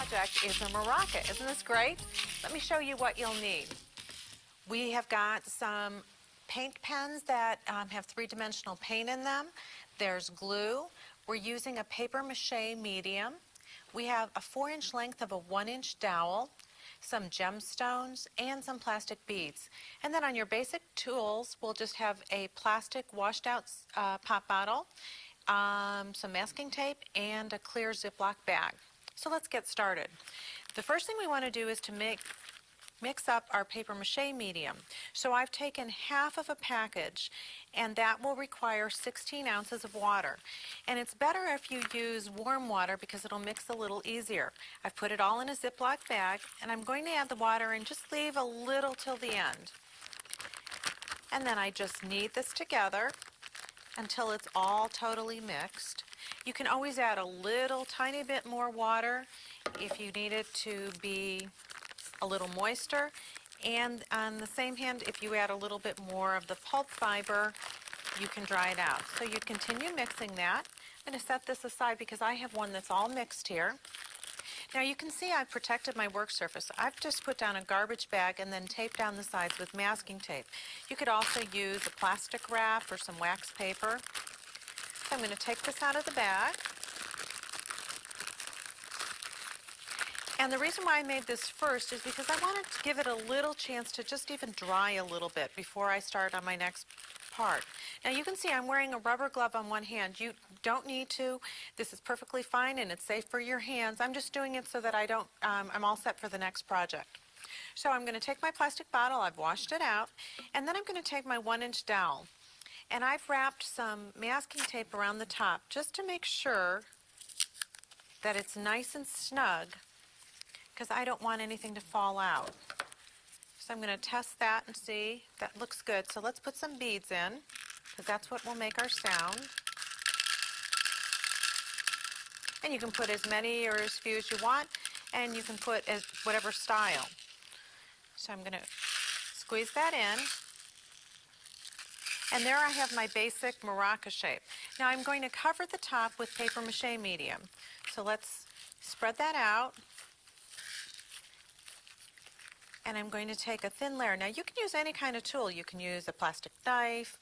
project is a maraca. Isn't this great? Let me show you what you'll need. We have got some paint pens that have three-dimensional paint in them. There's glue. We're using a paper mache medium. We have a 4-inch length of a 1-inch dowel, some gemstones, and some plastic beads. And then on your basic tools, we'll just have a plastic washed out pop bottle, some masking tape, and a clear Ziploc bag. So let's get started. The first thing we want to do is to mix up our paper mache medium. So I've taken half of a package, and that will require 16 ounces of water. And it's better if you use warm water because it'll mix a little easier. I've put it all in a Ziploc bag, and I'm going to add the water and just leave a little till the end. And then I just knead this together until it's all totally mixed. You can always add a little tiny bit more water if you need it to be a little moister, and on the same hand, if you add a little bit more of the pulp fiber, you can dry it out. So you continue mixing that. I'm going to set this aside because I have one that's all mixed here. Now you can see I've protected my work surface. I've just put down a garbage bag and then taped down the sides with masking tape. You could also use a plastic wrap or some wax paper. So I'm going to take this out of the bag. And the reason why I made this first is because I wanted to give it a little chance to just even dry a little bit before I start on my next part. Now you can see I'm wearing a rubber glove on one hand. You don't need to. This is perfectly fine and it's safe for your hands. I'm just doing it so that I'm all set for the next project. So I'm going to take my plastic bottle, I've washed it out, and then I'm going to take my 1-inch dowel. And I've wrapped some masking tape around the top just to make sure that it's nice and snug, because I don't want anything to fall out. So I'm going to test that and see. That looks good. So let's put some beads in, because that's what will make our sound. And you can put as many or as few as you want, and you can put as whatever style. So I'm going to squeeze that in. And there I have my basic maraca shape. Now I'm going to cover the top with paper mache medium. So let's spread that out. And I'm going to take a thin layer. Now you can use any kind of tool. You can use a plastic knife,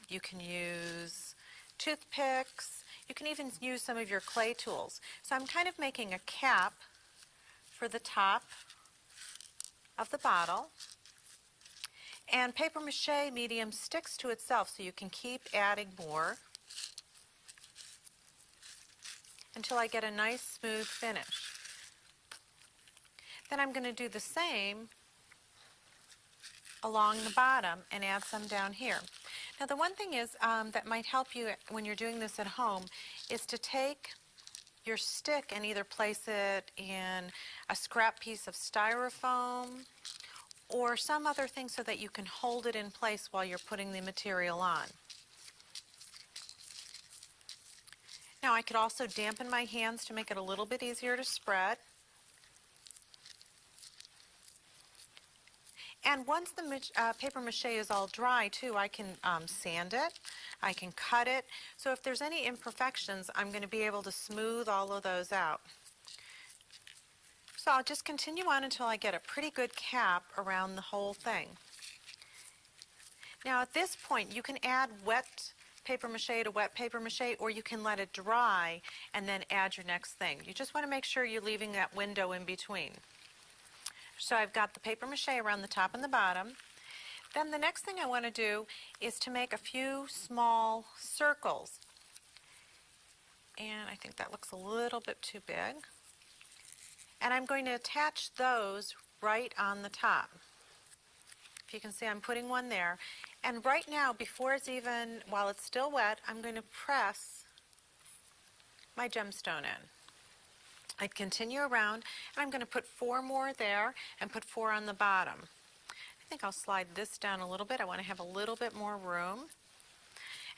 you can use toothpicks, you can even use some of your clay tools. So I'm kind of making a cap for the top of the bottle. And paper mache medium sticks to itself, so you can keep adding more until I get a nice smooth finish. Then I'm going to do the same along the bottom and add some down here. Now the one thing is that might help you when you're doing this at home is to take your stick and either place it in a scrap piece of styrofoam or some other thing so that you can hold it in place while you're putting the material on. Now I could also dampen my hands to make it a little bit easier to spread. And once the paper mache is all dry too, I can sand it, I can cut it. So if there's any imperfections, I'm going to be able to smooth all of those out. So I'll just continue on until I get a pretty good cap around the whole thing. Now at this point you can add wet paper mache to wet paper mache, or you can let it dry and then add your next thing. You just want to make sure you're leaving that window in between. So I've got the paper mache around the top and the bottom. Then the next thing I want to do is to make a few small circles. And I think that looks a little bit too big. And I'm going to attach those right on the top. If you can see, I'm putting one there. And right now, before it's even, while it's still wet, I'm going to press my gemstone in. I continue around, and I'm going to put 4 more there and put 4 on the bottom. I think I'll slide this down a little bit. I want to have a little bit more room.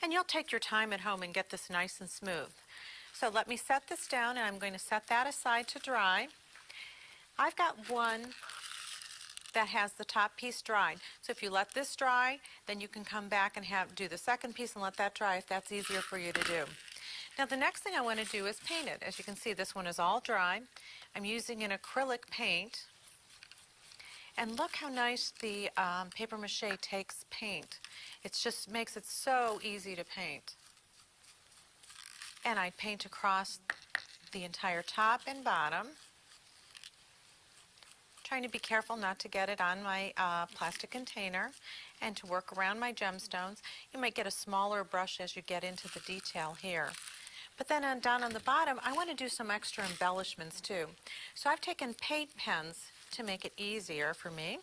And you'll take your time at home and get this nice and smooth. So let me set this down, and I'm going to set that aside to dry. I've got one that has the top piece dried. So if you let this dry, then you can come back and do the second piece and let that dry if that's easier for you to do. Now the next thing I want to do is paint it. As you can see, this one is all dry. I'm using an acrylic paint. And look how nice the paper mache takes paint. It just makes it so easy to paint. And I paint across the entire top and bottom, trying to be careful not to get it on my plastic container and to work around my gemstones. You might get a smaller brush as you get into the detail here. But then down on the bottom, I want to do some extra embellishments too. So I've taken paint pens to make it easier for me.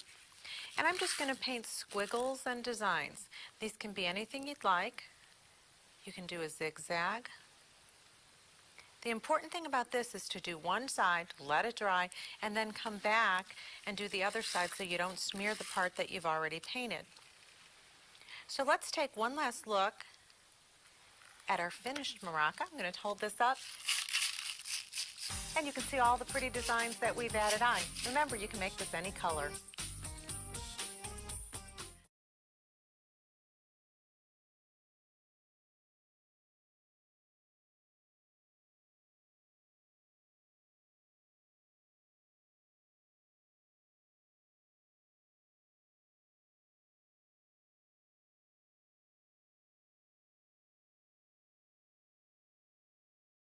And I'm just going to paint squiggles and designs. These can be anything you'd like. You can do a zigzag. The important thing about this is to do one side, let it dry, and then come back and do the other side so you don't smear the part that you've already painted. So let's take one last look at our finished maraca. I'm going to hold this up, and you can see all the pretty designs that we've added on. Remember, you can make this any color.